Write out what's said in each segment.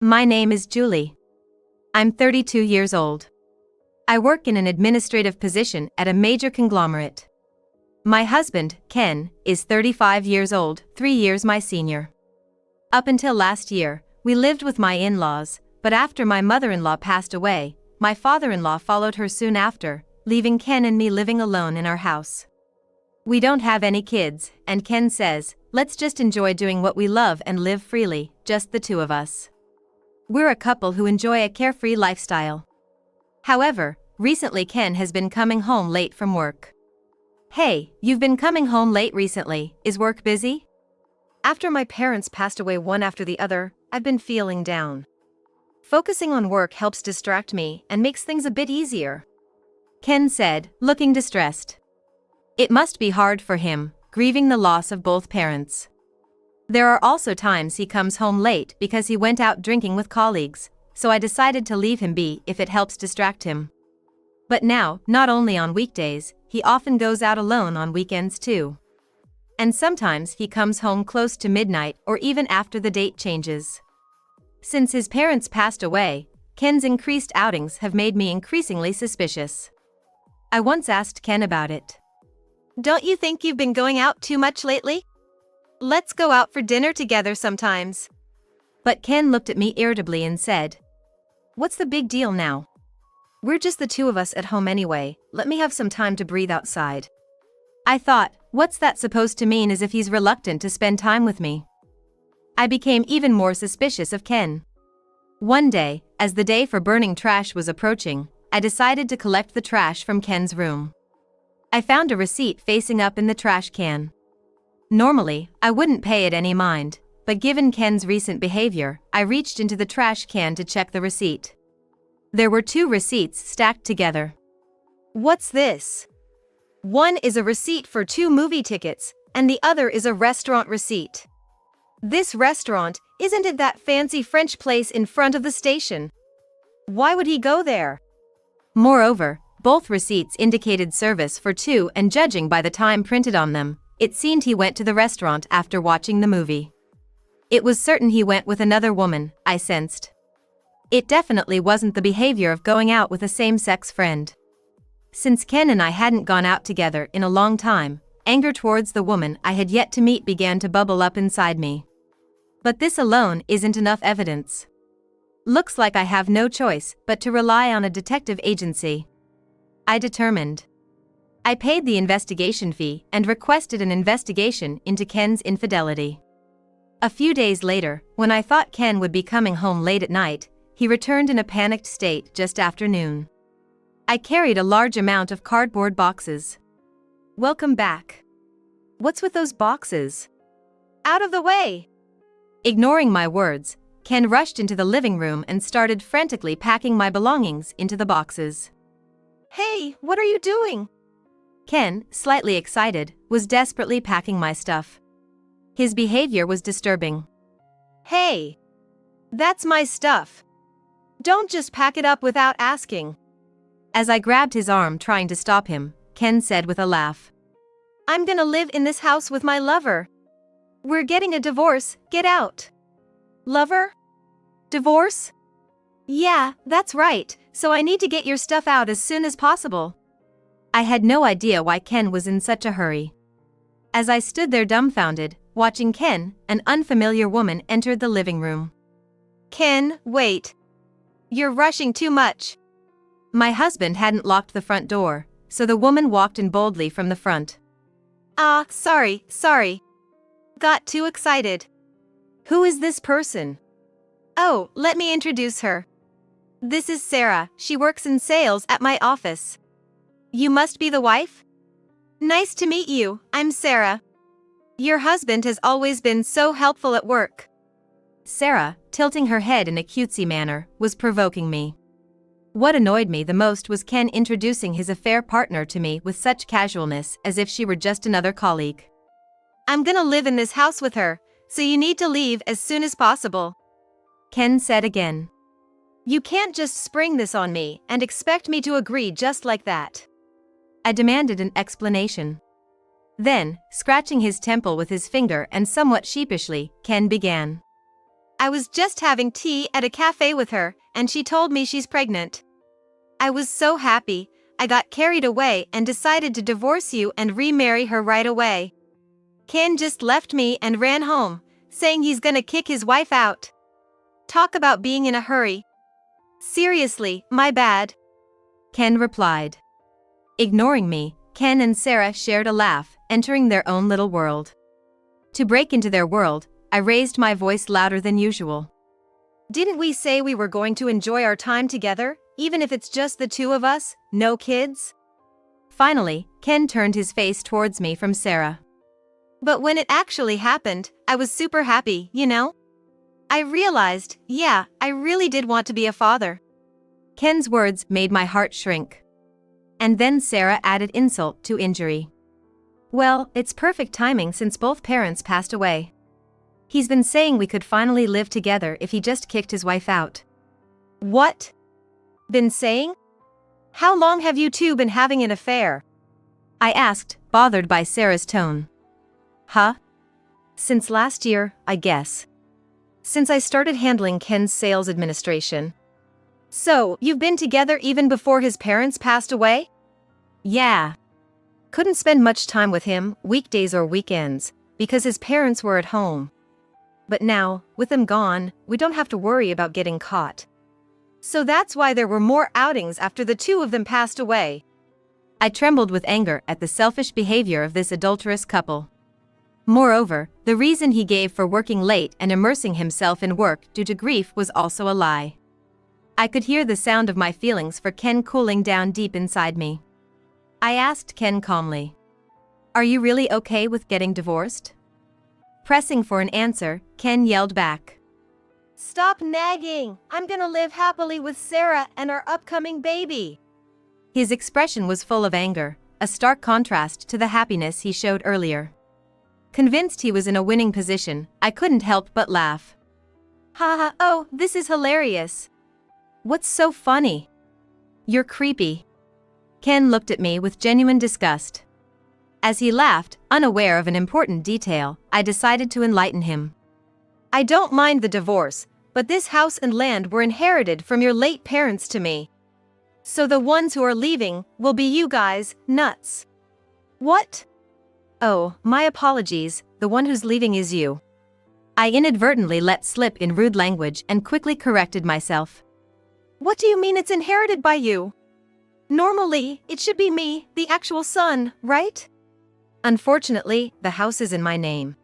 My name is Julie. I'm 32 years old. I work in an administrative position at a major conglomerate. My husband, Ken, is 35 years old, 3 years my senior. Up until last year, we lived with my in-laws, but after my mother-in-law passed away, my father-in-law followed her soon after, leaving Ken and me living alone in our house. We don't have any kids, and Ken says, let's just enjoy doing what we love and live freely, just the two of us. We're a couple who enjoy a carefree lifestyle. However, recently Ken has been coming home late from work. Hey, you've been coming home late recently, is work busy? After my parents passed away one after the other, I've been feeling down. Focusing on work helps distract me and makes things a bit easier, Ken said, looking distressed. It must be hard for him, grieving the loss of both parents. There are also times he comes home late because he went out drinking with colleagues, so I decided to leave him be if it helps distract him. But now, not only on weekdays, he often goes out alone on weekends too. And sometimes he comes home close to midnight or even after the date changes. Since his parents passed away, Ken's increased outings have made me increasingly suspicious. I once asked Ken about it. Don't you think you've been going out too much lately? Let's go out for dinner together sometimes. But Ken looked at me irritably and said, what's the big deal now? We're just the two of us at home anyway, let me have some time to breathe outside. I thought, what's that supposed to mean, as if he's reluctant to spend time with me? I became even more suspicious of Ken. One day, as the day for burning trash was approaching, I decided to collect the trash from Ken's room. I found a receipt facing up in the trash can. Normally, I wouldn't pay it any mind, but given Ken's recent behavior, I reached into the trash can to check the receipt. There were 2 receipts stacked together. What's this? One is a receipt for 2 movie tickets, and the other is a restaurant receipt. This restaurant, isn't it that fancy French place in front of the station? Why would he go there? Moreover, both receipts indicated service for 2, and judging by the time printed on them, it seemed he went to the restaurant after watching the movie. It was certain he went with another woman, I sensed. It definitely wasn't the behavior of going out with a same-sex friend. Since Ken and I hadn't gone out together in a long time, anger towards the woman I had yet to meet began to bubble up inside me. But this alone isn't enough evidence. Looks like I have no choice but to rely on a detective agency. I determined. I paid the investigation fee and requested an investigation into Ken's infidelity. A few days later, when I thought Ken would be coming home late at night, he returned in a panicked state just after noon. I carried a large amount of cardboard boxes. Welcome back. What's with those boxes? Out of the way! Ignoring my words, Ken rushed into the living room and started frantically packing my belongings into the boxes. Hey, what are you doing? Ken, slightly excited, was desperately packing my stuff. His behavior was disturbing. Hey! That's my stuff. Don't just pack it up without asking. As I grabbed his arm trying to stop him, Ken said with a laugh. I'm gonna live in this house with my lover. We're getting a divorce, get out. Lover? Divorce? Yeah, that's right, so I need to get your stuff out as soon as possible. I had no idea why Ken was in such a hurry. As I stood there dumbfounded, watching Ken, an unfamiliar woman entered the living room. Ken, wait. You're rushing too much. My husband hadn't locked the front door, so the woman walked in boldly from the front. Sorry. Got too excited. Who is this person? Oh, let me introduce her. This is Sarah, she works in sales at my office. You must be the wife? Nice to meet you, I'm Sarah. Your husband has always been so helpful at work. Sarah, tilting her head in a cutesy manner, was provoking me. What annoyed me the most was Ken introducing his affair partner to me with such casualness, as if she were just another colleague. I'm gonna live in this house with her, so you need to leave as soon as possible. Ken said again. You can't just spring this on me and expect me to agree just like that. I demanded an explanation. Then, scratching his temple with his finger and somewhat sheepishly, Ken began. I was just having tea at a cafe with her, and she told me she's pregnant. I was so happy, I got carried away and decided to divorce you and remarry her right away. Ken just left me and ran home, saying he's gonna kick his wife out. Talk about being in a hurry. Seriously, my bad. Ken replied. Ignoring me, Ken and Sarah shared a laugh, entering their own little world. To break into their world, I raised my voice louder than usual. Didn't we say we were going to enjoy our time together, even if it's just the two of us, no kids? Finally, Ken turned his face towards me from Sarah. But when it actually happened, I was super happy, you know? I realized, yeah, I really did want to be a father. Ken's words made my heart shrink. And then Sarah added insult to injury. Well, it's perfect timing since both parents passed away. He's been saying we could finally live together if he just kicked his wife out. What? Been saying? How long have you two been having an affair? I asked, bothered by Sarah's tone. Huh? Since last year, I guess. Since I started handling Ken's sales administration. So, you've been together even before his parents passed away? Yeah. Couldn't spend much time with him, weekdays or weekends, because his parents were at home. But now, with them gone, we don't have to worry about getting caught. So that's why there were more outings after the two of them passed away. I trembled with anger at the selfish behavior of this adulterous couple. Moreover, the reason he gave for working late and immersing himself in work due to grief was also a lie. I could hear the sound of my feelings for Ken cooling down deep inside me. I asked Ken calmly, "Are you really okay with getting divorced?" Pressing for an answer, Ken yelled back, "Stop nagging! I'm gonna live happily with Sarah and our upcoming baby." His expression was full of anger, a stark contrast to the happiness he showed earlier. Convinced he was in a winning position, I couldn't help but laugh. Haha, oh, this is hilarious. What's so funny? You're creepy. Ken looked at me with genuine disgust. As he laughed, unaware of an important detail, I decided to enlighten him. I don't mind the divorce, but this house and land were inherited from your late parents to me. So the ones who are leaving will be you guys, nuts. What? Oh, my apologies, the one who's leaving is you. I inadvertently let slip in rude language and quickly corrected myself. What do you mean it's inherited by you? Normally, it should be me, the actual son, right? Unfortunately, the house is in my name.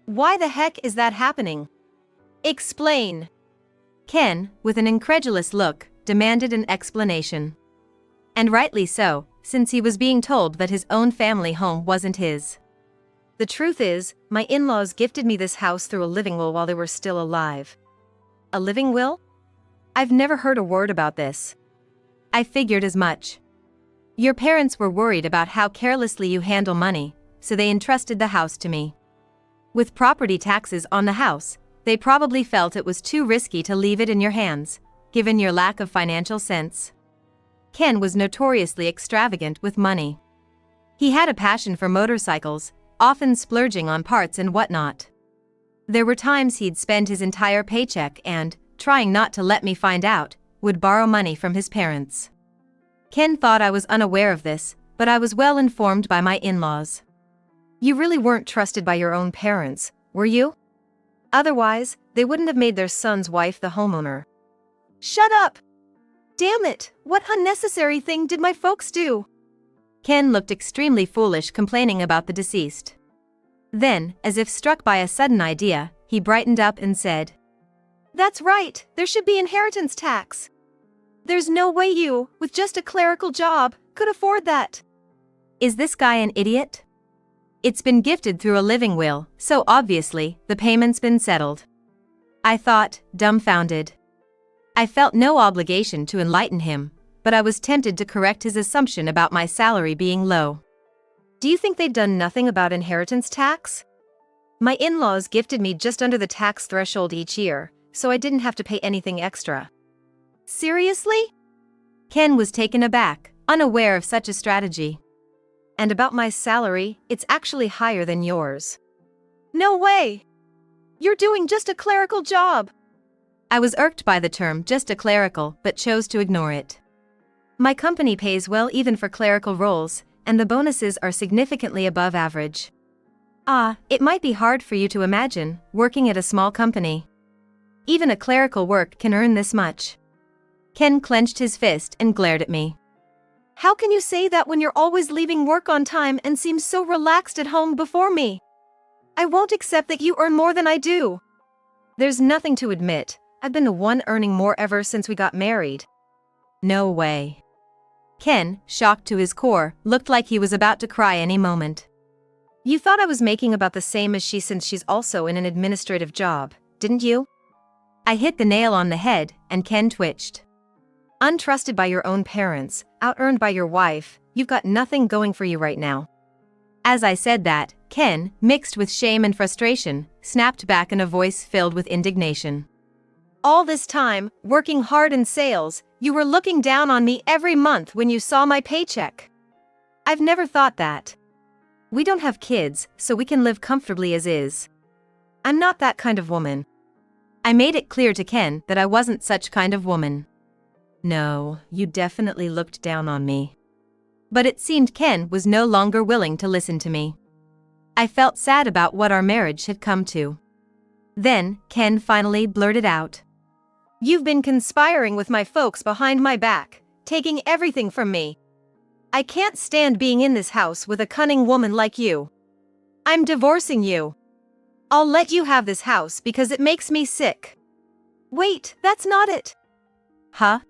Why the heck is that happening? Explain. Ken, with an incredulous look, demanded an explanation. And rightly so, since he was being told that his own family home wasn't his. The truth is, my in-laws gifted me this house through a living will while they were still alive. A living will? I've never heard a word about this. I figured as much. Your parents were worried about how carelessly you handle money, so they entrusted the house to me. With property taxes on the house, they probably felt it was too risky to leave it in your hands, given your lack of financial sense. Ken was notoriously extravagant with money. He had a passion for motorcycles, often splurging on parts and whatnot. There were times he'd spend his entire paycheck and, trying not to let me find out, would borrow money from his parents. Ken thought I was unaware of this, but I was well informed by my in-laws. You really weren't trusted by your own parents, were you? Otherwise, they wouldn't have made their son's wife the homeowner. Shut up! Damn it, what unnecessary thing did my folks do? Ken looked extremely foolish complaining about the deceased. Then, as if struck by a sudden idea, he brightened up and said, "That's right, there should be inheritance tax. There's no way you, with just a clerical job, could afford that." Is this guy an idiot? It's been gifted through a living will, so obviously, the payment's been settled. I thought, dumbfounded. I felt no obligation to enlighten him, but I was tempted to correct his assumption about my salary being low. Do you think they'd done nothing about inheritance tax? My in-laws gifted me just under the tax threshold each year, so I didn't have to pay anything extra. Seriously? Ken was taken aback, unaware of such a strategy. And about my salary, it's actually higher than yours. No way! You're doing just a clerical job. I was irked by the term just a clerical but chose to ignore it. My company pays well even for clerical roles, and the bonuses are significantly above average. It might be hard for you to imagine, working at a small company. Even a clerical work can earn this much. Ken clenched his fist and glared at me. How can you say that when you're always leaving work on time and seem so relaxed at home before me? I won't accept that you earn more than I do. There's nothing to admit. I've been the one earning more ever since we got married. No way. Ken, shocked to his core, looked like he was about to cry any moment. You thought I was making about the same as she since she's also in an administrative job, didn't you? I hit the nail on the head, and Ken twitched. Untrusted by your own parents, out-earned by your wife, you've got nothing going for you right now. As I said that, Ken, mixed with shame and frustration, snapped back in a voice filled with indignation. All this time, working hard in sales, you were looking down on me every month when you saw my paycheck. I've never thought that. We don't have kids, so we can live comfortably as is. I'm not that kind of woman. I made it clear to Ken that I wasn't such kind of woman. No, you definitely looked down on me. But it seemed Ken was no longer willing to listen to me. I felt sad about what our marriage had come to. Then, Ken finally blurted out. You've been conspiring with my folks behind my back, taking everything from me. I can't stand being in this house with a cunning woman like you. I'm divorcing you. I'll let you have this house because it makes me sick. Wait, that's not it. Huh?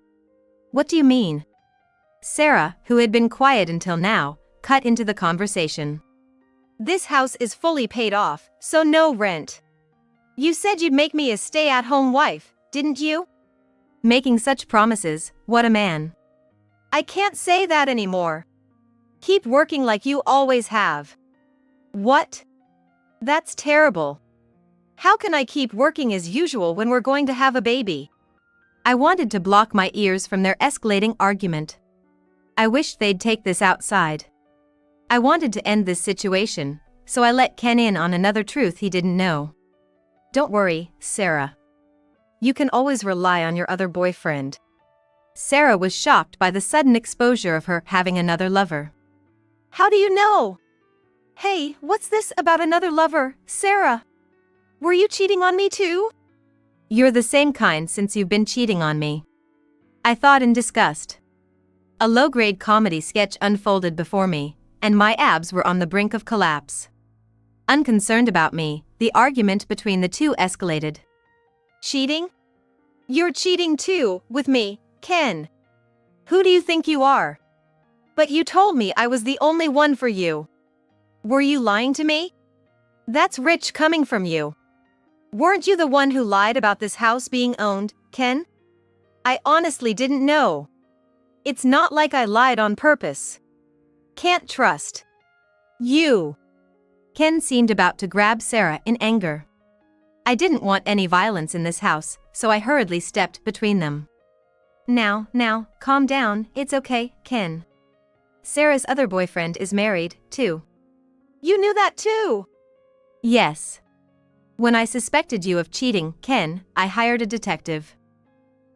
What do you mean? Sarah, who had been quiet until now, cut into the conversation. This house is fully paid off, so no rent. You said you'd make me a stay-at-home wife, didn't you? Making such promises, what a man. I can't say that anymore. Keep working like you always have. What? That's terrible. How can I keep working as usual when we're going to have a baby? I wanted to block my ears from their escalating argument. I wished they'd take this outside. I wanted to end this situation, so I let Ken in on another truth he didn't know. Don't worry, Sarah. You can always rely on your other boyfriend. Sarah was shocked by the sudden exposure of her having another lover. How do you know? Hey, what's this about another lover, Sarah? Were you cheating on me too? You're the same kind since you've been cheating on me. I thought in disgust. A low-grade comedy sketch unfolded before me, and my abs were on the brink of collapse. Unconcerned about me, the argument between the two escalated. Cheating? You're cheating too, with me, Ken. Who do you think you are? But you told me I was the only one for you. Were you lying to me? That's rich coming from you. Weren't you the one who lied about this house being owned, Ken? I honestly didn't know. It's not like I lied on purpose. Can't trust you. Ken seemed about to grab Sarah in anger. I didn't want any violence in this house, so I hurriedly stepped between them. Now, calm down, it's okay, Ken. Sarah's other boyfriend is married, too. You knew that too? Yes. When I suspected you of cheating, Ken, I hired a detective.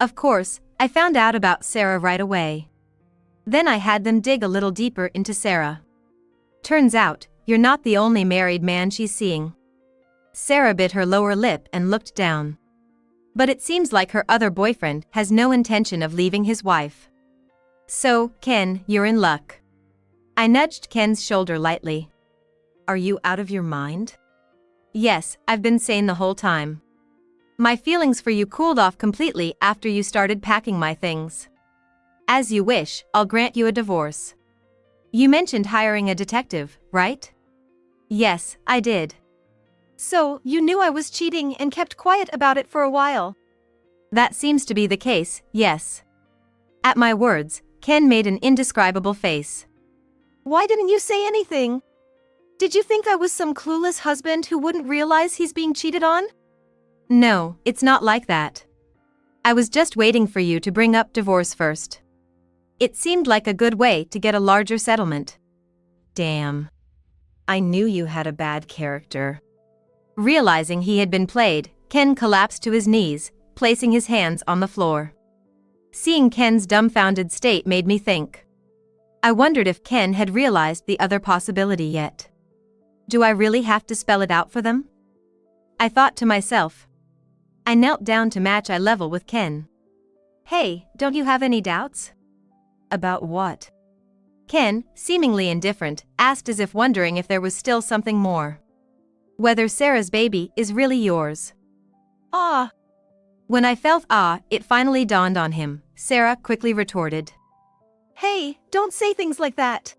Of course, I found out about Sarah right away. Then I had them dig a little deeper into Sarah. Turns out, you're not the only married man she's seeing. Sarah bit her lower lip and looked down. But it seems like her other boyfriend has no intention of leaving his wife. So, Ken, you're in luck. I nudged Ken's shoulder lightly. Are you out of your mind? Yes, I've been sane the whole time. My feelings for you cooled off completely after you started packing my things. As you wish, I'll grant you a divorce. You mentioned hiring a detective, right? Yes, I did. So, you knew I was cheating and kept quiet about it for a while? That seems to be the case, yes. At my words, Ken made an indescribable face. Why didn't you say anything? Did you think I was some clueless husband who wouldn't realize he's being cheated on? No, it's not like that. I was just waiting for you to bring up divorce first. It seemed like a good way to get a larger settlement. Damn. I knew you had a bad character. Realizing he had been played, Ken collapsed to his knees, placing his hands on the floor. Seeing Ken's dumbfounded state made me think. I wondered if Ken had realized the other possibility yet. Do I really have to spell it out for them? I thought to myself. I knelt down to match eye level with Ken. Hey, don't you have any doubts? About what? Ken, seemingly indifferent, asked as if wondering if there was still something more. Whether Sarah's baby is really yours. Ah. When I felt it finally dawned on him. Sarah quickly retorted. Hey, don't say things like that.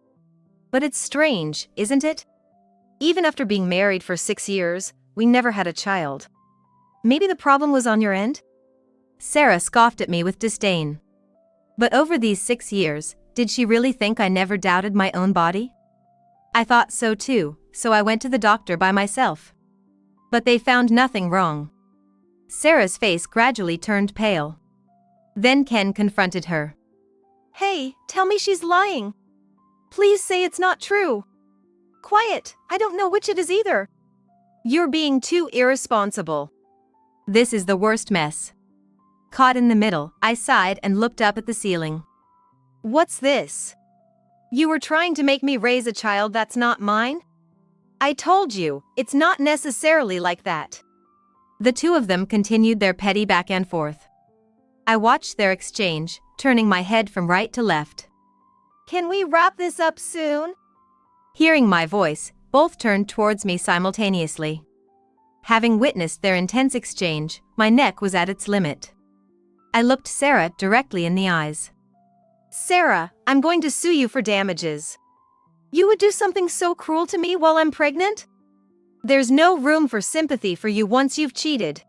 But it's strange, isn't it? Even after being married for 6 years, we never had a child. Maybe the problem was on your end? Sarah scoffed at me with disdain. But over these 6 years, did she really think I never doubted my own body? I thought so too, so I went to the doctor by myself. But they found nothing wrong. Sarah's face gradually turned pale. Then Ken confronted her. Hey, tell me she's lying. Please say it's not true. Quiet, I don't know which it is either. You're being too irresponsible. This is the worst mess. Caught in the middle, I sighed and looked up at the ceiling. What's this? You were trying to make me raise a child that's not mine? I told you, it's not necessarily like that. The two of them continued their petty back and forth. I watched their exchange, turning my head from right to left. Can we wrap this up soon? Hearing my voice, both turned towards me simultaneously. Having witnessed their intense exchange, my neck was at its limit. I looked Sarah directly in the eyes. Sarah, I'm going to sue you for damages. You would do something so cruel to me while I'm pregnant? There's no room for sympathy for you once you've cheated.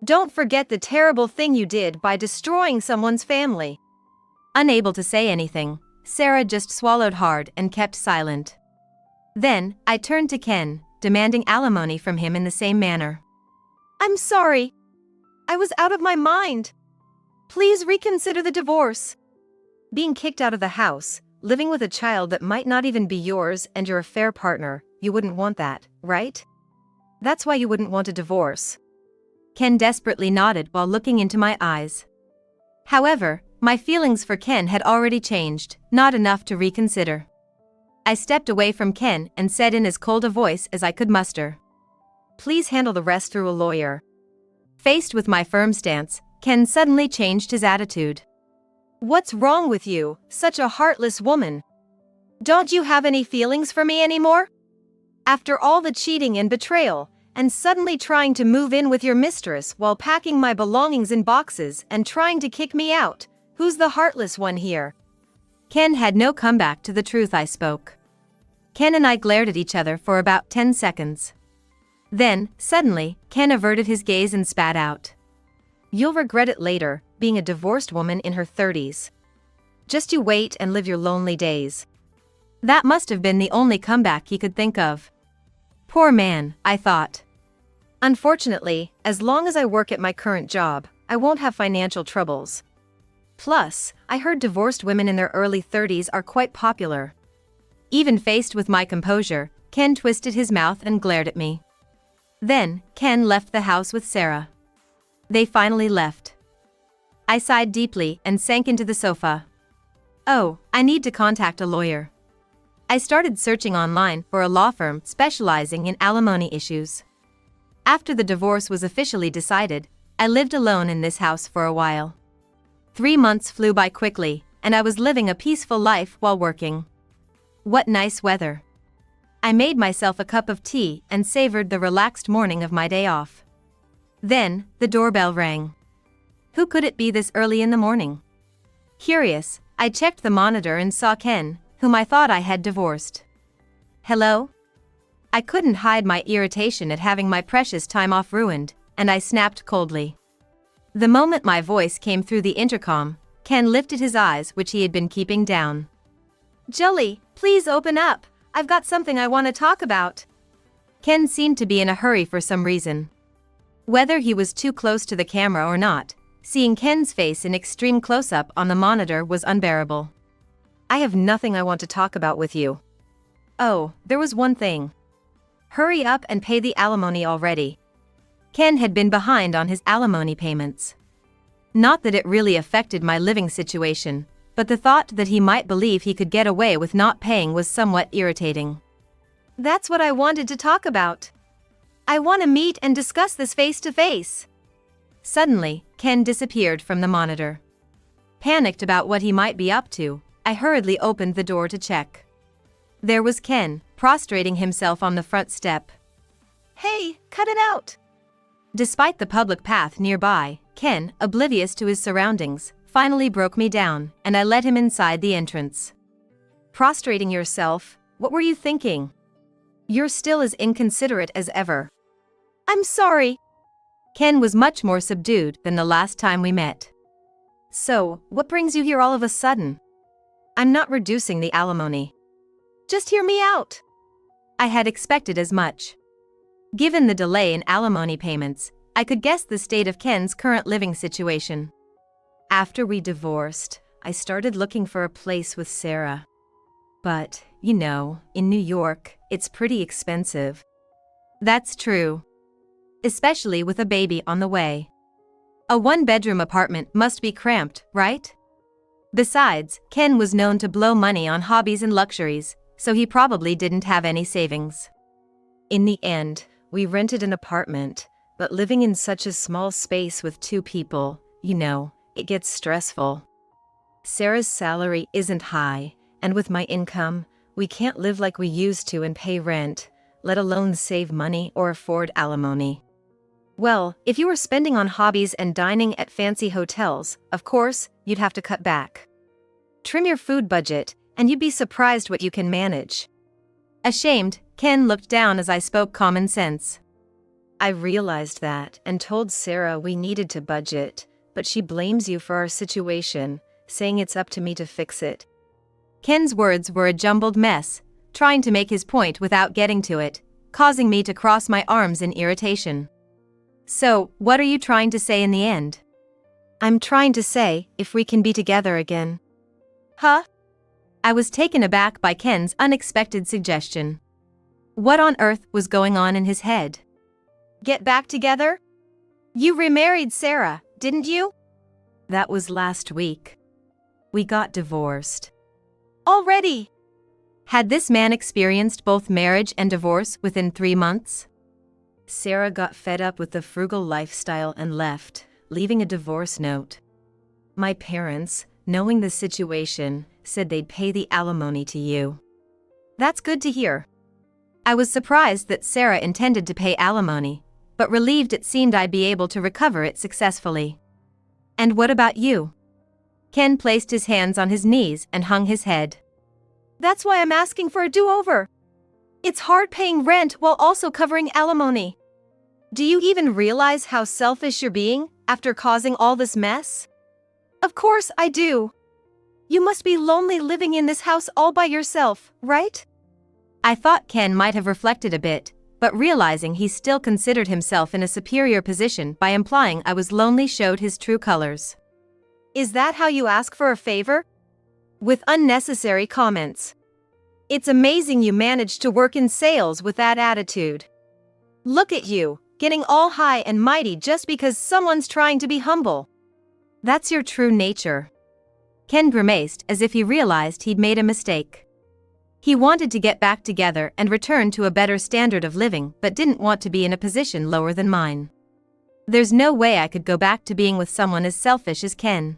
Don't forget the terrible thing you did by destroying someone's family. Unable to say anything, Sarah just swallowed hard and kept silent. Then, I turned to Ken, demanding alimony from him in the same manner. I'm sorry. I was out of my mind. Please reconsider the divorce. Being kicked out of the house, living with a child that might not even be yours and your affair partner, you wouldn't want that, right? That's why you wouldn't want a divorce. Ken desperately nodded while looking into my eyes. However, my feelings for Ken had already changed, not enough to reconsider. I stepped away from Ken and said in as cold a voice as I could muster. Please handle the rest through a lawyer. Faced with my firm stance, Ken suddenly changed his attitude. What's wrong with you, such a heartless woman? Don't you have any feelings for me anymore? After all the cheating and betrayal, and suddenly trying to move in with your mistress while packing my belongings in boxes and trying to kick me out, who's the heartless one here? Ken had no comeback to the truth I spoke. Ken and I glared at each other for about 10 seconds. Then, suddenly, Ken averted his gaze and spat out. You'll regret it later, being a divorced woman in her 30s. Just you wait and live your lonely days. That must have been the only comeback he could think of. Poor man, I thought. Unfortunately, as long as I work at my current job, I won't have financial troubles. Plus, I heard divorced women in their early 30s are quite popular. Even faced with my composure, Ken twisted his mouth and glared at me. Then, Ken left the house with Sarah. They finally left. I sighed deeply and sank into the sofa. Oh, I need to contact a lawyer. I started searching online for a law firm specializing in alimony issues. After the divorce was officially decided, I lived alone in this house for a while. 3 months flew by quickly, and I was living a peaceful life while working. What nice weather. I made myself a cup of tea and savored the relaxed morning of my day off. Then, the doorbell rang. Who could it be this early in the morning? Curious, I checked the monitor and saw Ken, whom I thought I had divorced. Hello? I couldn't hide my irritation at having my precious time off ruined, and I snapped coldly. The moment my voice came through the intercom, Ken lifted his eyes, which he had been keeping down. Jelly, please open up. I've got something I want to talk about. Ken seemed to be in a hurry for some reason. Whether he was too close to the camera or not, seeing Ken's face in extreme close-up on the monitor was unbearable. I have nothing I want to talk about with you. Oh, there was one thing. Hurry up and pay the alimony already. Ken had been behind on his alimony payments. Not that it really affected my living situation, but the thought that he might believe he could get away with not paying was somewhat irritating. That's what I wanted to talk about. I want to meet and discuss this face to face. Suddenly, Ken disappeared from the monitor. Panicked about what he might be up to, I hurriedly opened the door to check. There was Ken, prostrating himself on the front step. Hey, cut it out! Despite the public path nearby, Ken, oblivious to his surroundings, finally broke me down, and I led him inside the entrance. Prostrating yourself? What were you thinking? You're still as inconsiderate as ever. I'm sorry. Ken was much more subdued than the last time we met. So, what brings you here all of a sudden? I'm not reducing the alimony. Just hear me out. I had expected as much. Given the delay in alimony payments, I could guess the state of Ken's current living situation. After we divorced, I started looking for a place with Sarah. But, in New York, it's pretty expensive. That's true. Especially with a baby on the way. A one-bedroom apartment must be cramped, right? Besides, Ken was known to blow money on hobbies and luxuries, so he probably didn't have any savings. In the end, we rented an apartment, but living in such a small space with two people, it gets stressful. Sarah's salary isn't high, and with my income, we can't live like we used to and pay rent, let alone save money or afford alimony. Well, if you were spending on hobbies and dining at fancy hotels, of course, you'd have to cut back. Trim your food budget, and you'd be surprised what you can manage. Ashamed, Ken looked down as I spoke common sense. I realized that and told Sarah we needed to budget, but she blames you for our situation, saying it's up to me to fix it. Ken's words were a jumbled mess, trying to make his point without getting to it, causing me to cross my arms in irritation. So, what are you trying to say in the end? I'm trying to say, if we can be together again. Huh? I was taken aback by Ken's unexpected suggestion. What on earth was going on in his head? Get back together? You remarried Sarah, didn't you? That was last week. We got divorced. Already? Had this man experienced both marriage and divorce within 3 months? Sarah got fed up with the frugal lifestyle and left, leaving a divorce note. My parents, knowing the situation, said they'd pay the alimony to you. That's good to hear. I was surprised that Sarah intended to pay alimony, but relieved it seemed I'd be able to recover it successfully. And what about you? Ken placed his hands on his knees and hung his head. That's why I'm asking for a do-over. It's hard paying rent while also covering alimony. Do you even realize how selfish you're being after causing all this mess? Of course I do. You must be lonely living in this house all by yourself, right? I thought Ken might have reflected a bit, but realizing he still considered himself in a superior position by implying I was lonely showed his true colors. Is that how you ask for a favor? With unnecessary comments. It's amazing you managed to work in sales with that attitude. Look at you, getting all high and mighty just because someone's trying to be humble. That's your true nature. Ken grimaced as if he realized he'd made a mistake. He wanted to get back together and return to a better standard of living but didn't want to be in a position lower than mine. There's no way I could go back to being with someone as selfish as Ken.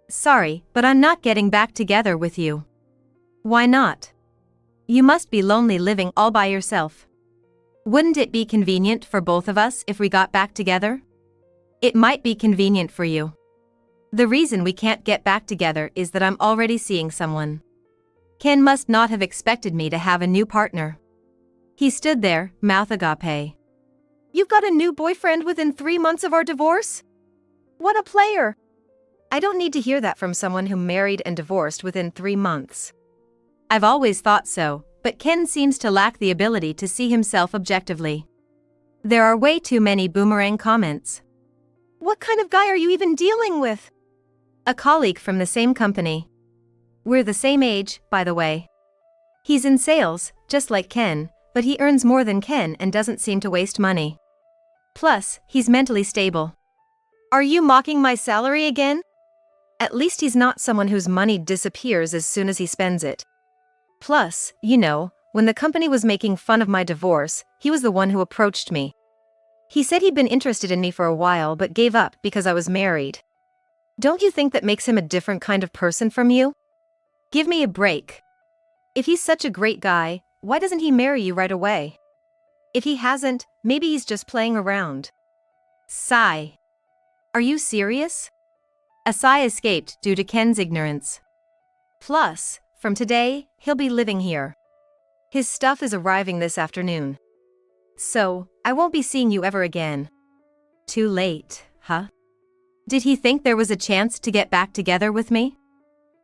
Sorry, but I'm not getting back together with you. Why not? You must be lonely living all by yourself. Wouldn't it be convenient for both of us if we got back together? It might be convenient for you. The reason we can't get back together is that I'm already seeing someone. Ken must not have expected me to have a new partner. He stood there, mouth agape. You've got a new boyfriend within 3 months of our divorce? What a player! I don't need to hear that from someone who married and divorced within 3 months. I've always thought so, but Ken seems to lack the ability to see himself objectively. There are way too many boomerang comments. What kind of guy are you even dealing with? A colleague from the same company. We're the same age, by the way. He's in sales, just like Ken, But he earns more than Ken and doesn't seem to waste money. Plus, he's mentally stable. Are you mocking my salary again? At least he's not someone whose money disappears as soon as he spends it. Plus, when the company was making fun of my divorce, he was the one who approached me. He said he'd been interested in me for a while but gave up because I was married. Don't you think that makes him a different kind of person from you? Give me a break. If he's such a great guy, why doesn't he marry you right away? If he hasn't, maybe he's just playing around. Sigh. Are you serious? A sigh escaped due to Ken's ignorance. Plus, from today, he'll be living here. His stuff is arriving this afternoon. So, I won't be seeing you ever again. Too late, huh? Did he think there was a chance to get back together with me?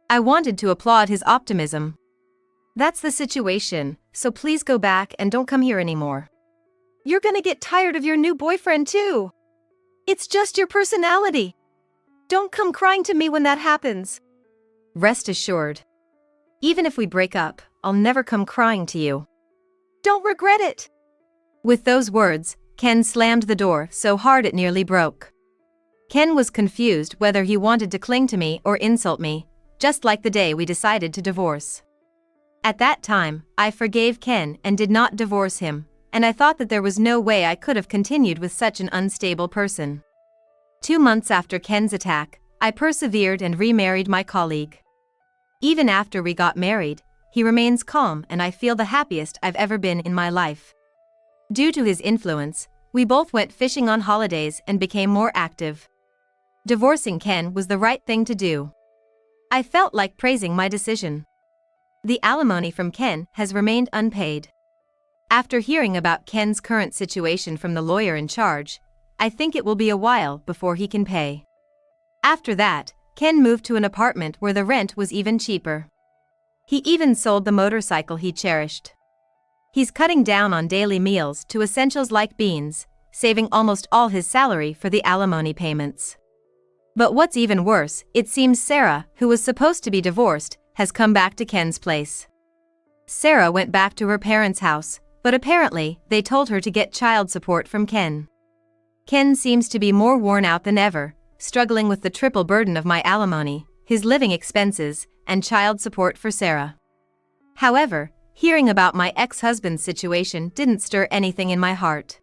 I wanted to applaud his optimism. That's the situation, so please go back and don't come here anymore. You're gonna get tired of your new boyfriend too. It's just your personality. Don't come crying to me when that happens. Rest assured. Even if we break up, I'll never come crying to you. Don't regret it. With those words, Ken slammed the door so hard it nearly broke. Ken was confused whether he wanted to cling to me or insult me, just like the day we decided to divorce. At that time, I forgave Ken and did not divorce him, and I thought that there was no way I could have continued with such an unstable person. 2 months after Ken's attack, I persevered and remarried my colleague. Even after we got married, he remains calm and I feel the happiest I've ever been in my life. Due to his influence, we both went fishing on holidays and became more active. Divorcing Ken was the right thing to do. I felt like praising my decision. The alimony from Ken has remained unpaid. After hearing about Ken's current situation from the lawyer in charge, I think it will be a while before he can pay. After that, Ken moved to an apartment where the rent was even cheaper. He even sold the motorcycle he cherished. He's cutting down on daily meals to essentials like beans, saving almost all his salary for the alimony payments. But what's even worse, it seems Sarah, who was supposed to be divorced, has come back to Ken's place. Sarah went back to her parents' house, but apparently, they told her to get child support from Ken. Ken seems to be more worn out than ever, struggling with the triple burden of my alimony, his living expenses, and child support for Sarah. However, hearing about my ex-husband's situation didn't stir anything in my heart.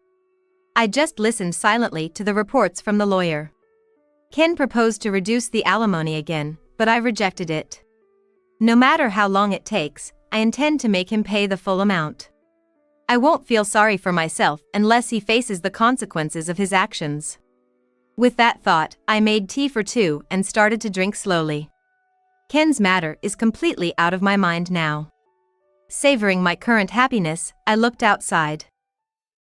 I just listened silently to the reports from the lawyer. Ken proposed to reduce the alimony again, but I rejected it. No matter how long it takes, I intend to make him pay the full amount. I won't feel sorry for myself unless he faces the consequences of his actions. With that thought, I made tea for 2 and started to drink slowly. Ken's matter is completely out of my mind now. Savoring my current happiness, I looked outside.